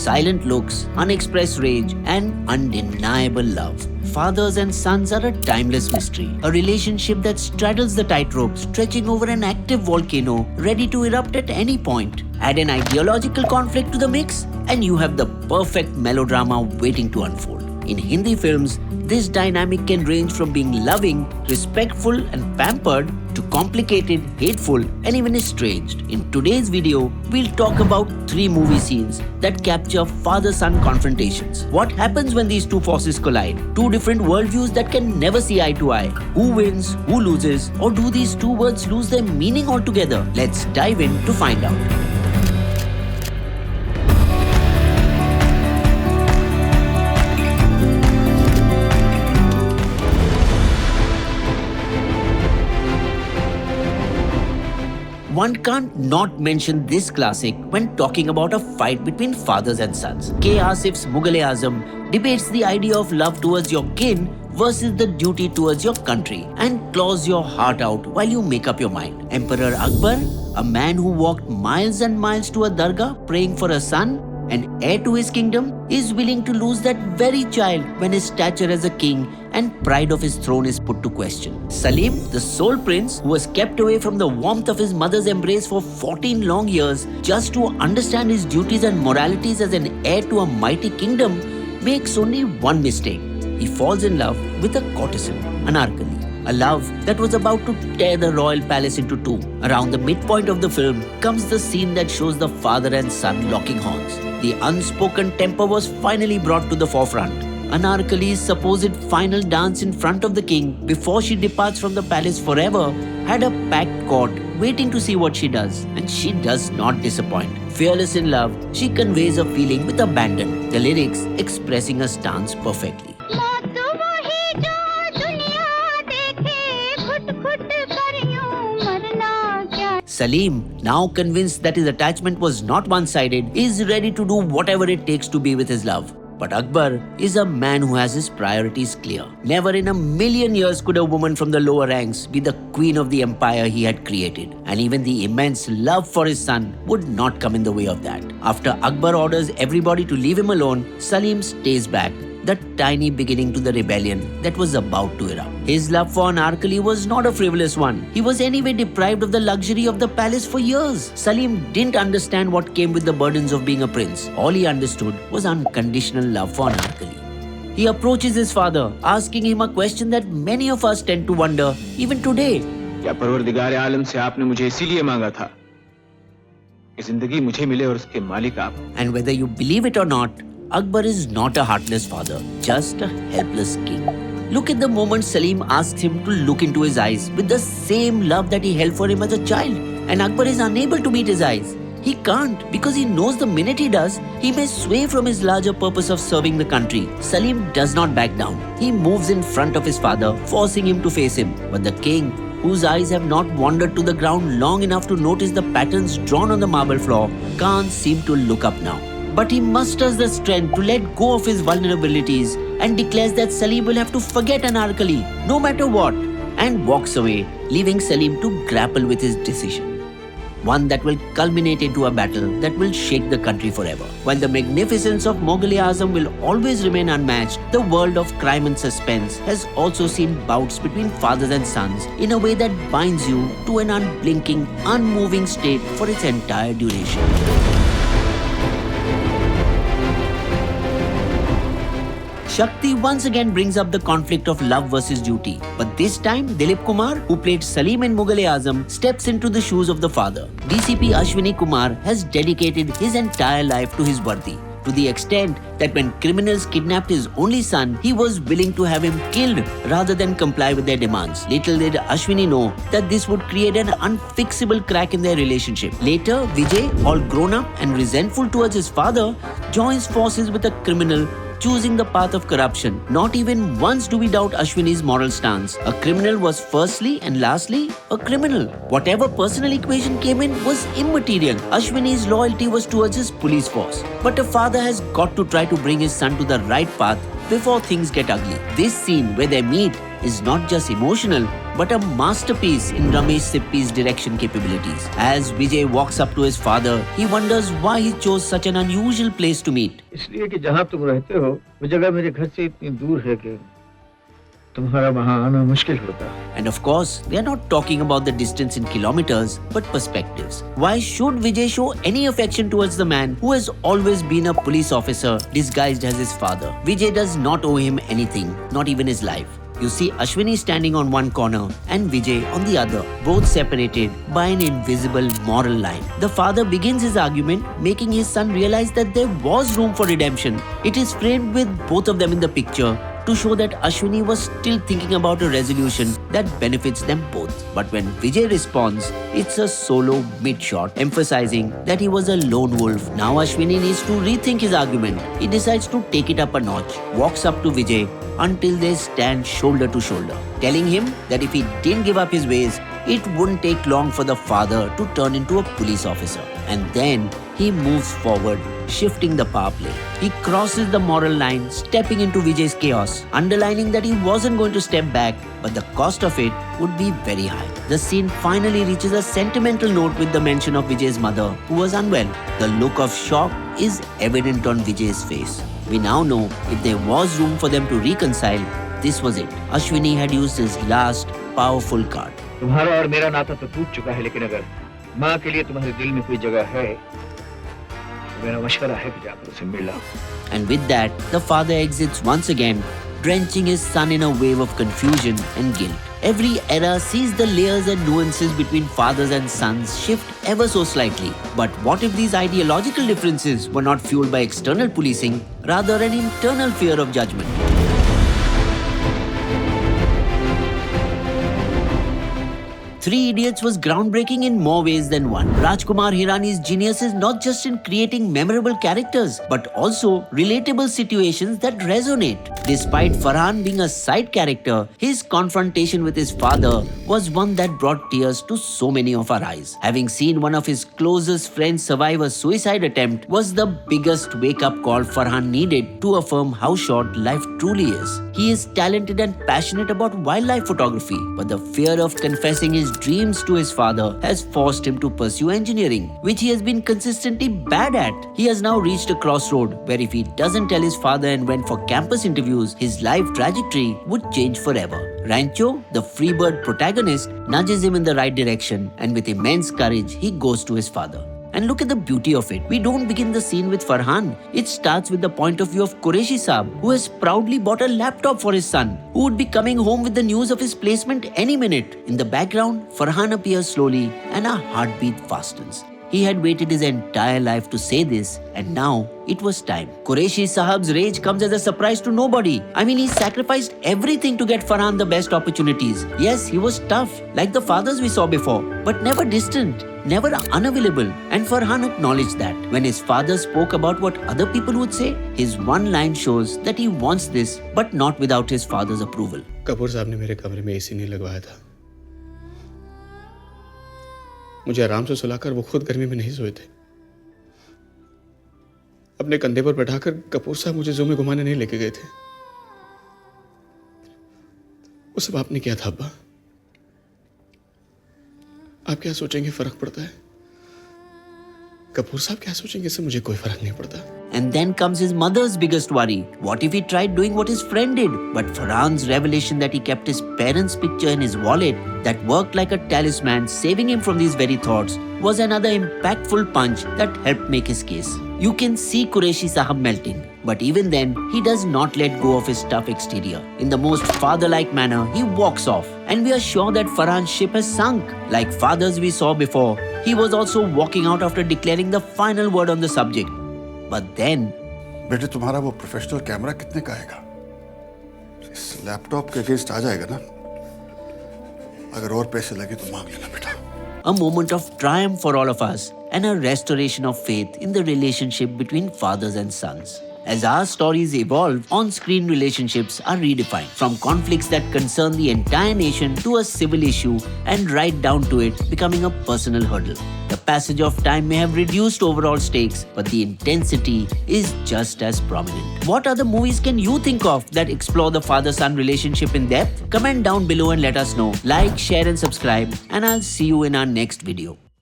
silent looks, unexpressed rage, and undeniable love. Fathers and sons are a timeless mystery, a relationship that straddles the tightrope, stretching over an active volcano, ready to erupt at any point. Add an ideological conflict to the mix, and you have the perfect melodrama waiting to unfold. In Hindi films, this dynamic can range from being loving, respectful, and pampered to complicated, hateful, and even estranged. In today's video, we'll talk about 3 movie scenes that capture father-son confrontations. What happens when these two forces collide? 2 different worldviews that can never see eye to eye. Who wins? Who loses? Or do these 2 words lose their meaning altogether? Let's dive in to find out. One can't not mention this classic when talking about a fight between fathers and sons. K. Asif's Mughal-e-Azam debates the idea of love towards your kin versus the duty towards your country and claws your heart out while you make up your mind. Emperor Akbar, a man who walked miles and miles to a dargah praying for a son and heir to his kingdom, is willing to lose that very child when his stature as a king and pride of his throne is put to question. Salim, the sole prince who was kept away from the warmth of his mother's embrace for 14 long years just to understand his duties and moralities as an heir to a mighty kingdom, makes only one mistake. He falls in love with a courtesan, Anarkali. A love that was about to tear the royal palace into 2. Around the midpoint of the film comes the scene that shows the father and son locking horns. The unspoken temper was finally brought to the forefront. Anarkali's supposed final dance in front of the king before she departs from the palace forever had a packed court waiting to see what she does, and she does not disappoint. Fearless in love, she conveys a feeling with abandon, the lyrics expressing her stance perfectly. Salim, now convinced that his attachment was not one-sided, is ready to do whatever it takes to be with his love. But Akbar is a man who has his priorities clear. Never in a million years could a woman from the lower ranks be the queen of the empire he had created. And even the immense love for his son would not come in the way of that. After Akbar orders everybody to leave him alone, Salim stays back, the tiny beginning to the rebellion that was about to erupt. His love for Anarkali was not a frivolous one. He was anyway deprived of the luxury of the palace for years. Salim didn't understand what came with the burdens of being a prince. All he understood was unconditional love for Anarkali. He approaches his father, asking him a question that many of us tend to wonder even today. क्या परवरदिगार आलम से आपने मुझे इसीलिए मांगा था कि जिंदगी मुझे मिले और उसके मालिक आप? And whether you believe it or not, Akbar is not a heartless father, just a helpless king. Look at the moment Salim asks him to look into his eyes with the same love that he held for him as a child. And Akbar is unable to meet his eyes. He can't because he knows the minute he does, he may sway from his larger purpose of serving the country. Salim does not back down. He moves in front of his father, forcing him to face him. But the king, whose eyes have not wandered to the ground long enough to notice the patterns drawn on the marble floor, can't seem to look up now. But he musters the strength to let go of his vulnerabilities and declares that Salim will have to forget Anarkali, no matter what, and walks away, leaving Salim to grapple with his decision. One that will culminate into a battle that will shake the country forever. While the magnificence of Mughal-e-Azam will always remain unmatched, the world of crime and suspense has also seen bouts between fathers and sons in a way that binds you to an unblinking, unmoving state for its entire duration. Shakti once again brings up the conflict of love versus duty. But this time, Dilip Kumar, who played Salim in Mughal-e-Azam, steps into the shoes of the father. DCP Ashwini Kumar has dedicated his entire life to his Vardi, to the extent that when criminals kidnapped his only son, he was willing to have him killed rather than comply with their demands. Little did Ashwini know that this would create an unfixable crack in their relationship. Later, Vijay, all grown up and resentful towards his father, joins forces with a criminal, choosing the path of corruption. Not even once do we doubt Ashwini's moral stance. A criminal was firstly and lastly a criminal. Whatever personal equation came in was immaterial. Ashwini's loyalty was towards his police force. But a father has got to try to bring his son to the right path before things get ugly. This scene where they meet is not just emotional, but a masterpiece in Ramesh Sippy's direction capabilities. As Vijay walks up to his father, he wonders why he chose such an unusual place to meet. इसलिए कि जहाँ तुम रहते हो वो जगह मेरे घर से इतनी दूर है कि तुम्हारा वहाँ आना मुश्किल होता है. And of course, they are not talking about the distance in kilometers, but perspectives. Why should Vijay show any affection towards the man who has always been a police officer disguised as his father? Vijay does not owe him anything, not even his life. You see Ashwini standing on one corner and Vijay on the other, both separated by an invisible moral line. The father begins his argument, making his son realize that there was room for redemption. It is framed with both of them in the picture to show that Ashwini was still thinking about a resolution that benefits them both. But when Vijay responds, it's a solo mid-shot, emphasizing that he was a lone wolf. Now Ashwini needs to rethink his argument. He decides to take it up a notch, walks up to Vijay until they stand shoulder to shoulder, telling him that if he didn't give up his ways, it wouldn't take long for the father to turn into a police officer. And then he moves forward, shifting the power play. He crosses the moral line, stepping into Vijay's chaos, underlining that he wasn't going to step back, but the cost of it would be very high. The scene finally reaches a sentimental note with the mention of Vijay's mother, who was unwell. The look of shock is evident on Vijay's face. We now know if there was room for them to reconcile, this was it. Ashwini had used his last powerful card. तुम्हारा और मेरा नाता तो टूट चुका है, लेकिन अगर माँ के लिए तुम्हारे दिल में कोई जगह है, तो मेरा मशवरा है कि जाकर उसे मिल लाओ. And with that, the father exits once again, drenching his son in a wave of confusion and guilt. Every era sees the layers and nuances between fathers and sons shift ever so slightly. But what if these ideological differences were not fueled by external policing, rather an internal fear of judgment? Three Idiots was groundbreaking in more ways than one. Rajkumar Hirani's genius is not just in creating memorable characters, but also relatable situations that resonate. Despite Farhan being a side character, his confrontation with his father was one that brought tears to so many of our eyes. Having seen one of his closest friends survive a suicide attempt was the biggest wake-up call Farhan needed to affirm how short life truly is. He is talented and passionate about wildlife photography, but the fear of confessing his dreams to his father has forced him to pursue engineering, which he has been consistently bad at. He has now reached a crossroad where if he doesn't tell his father and went for campus interviews, his life trajectory would change forever. Rancho, the freebird protagonist, nudges him in the right direction, and with immense courage, he goes to his father. And look at the beauty of it. We don't begin the scene with Farhan. It starts with the point of view of Qureshi Saab, who has proudly bought a laptop for his son, who would be coming home with the news of his placement any minute. In the background, Farhan appears slowly and our heartbeat fastens. He had waited his entire life to say this, and now it was time. Qureshi Sahab's rage comes as a surprise to nobody. I mean, he sacrificed everything to get Farhan the best opportunities. Yes, he was tough, like the fathers we saw before, but never distant, never unavailable. And Farhan acknowledged that. When his father spoke about what other people would say, his one line shows that he wants this, but not without his father's approval. Kapoor साहब ने मेरे कमरे में AC नहीं लगवाया था. मुझे आराम से सुलाकर वो खुद गर्मी में नहीं सोए थे. अपने कंधे पर बैठाकर कपूर साहब मुझे ज़ू में घुमाने नहीं लेके गए थे. वो सब आपने किया था अब्बा. आप क्या सोचेंगे फर्क पड़ता है? कपूर साहब क्या सोचेंगे इससे मुझे कोई फर्क नहीं पड़ता. And then comes his mother's biggest worry. What if he tried doing what his friend did? But Farhan's revelation that he kept his parents' picture in his wallet that worked like a talisman, saving him from these very thoughts, was another impactful punch that helped make his case. You can see Qureshi Sahab melting. But even then, he does not let go of his tough exterior. In the most father-like manner, he walks off. And we are sure that Farhan's ship has sunk. Like fathers we saw before, he was also walking out after declaring the final word on the subject. But then... बेटे तुम्हारा वो professional camera कितने का आएगा? इस laptop के against आ जाएगा ना? अगर और पैसे लगे तो मांग लेना बेटा. A moment of triumph for all of us and a restoration of faith in the relationship between fathers and sons. As our stories evolve, on-screen relationships are redefined, from conflicts that concern the entire nation to a civil issue, and right down to it becoming a personal hurdle. The passage of time may have reduced overall stakes, but the intensity is just as prominent. What other movies can you think of that explore the father-son relationship in depth? Comment down below and let us know. Like, share and subscribe, and I'll see you in our next video.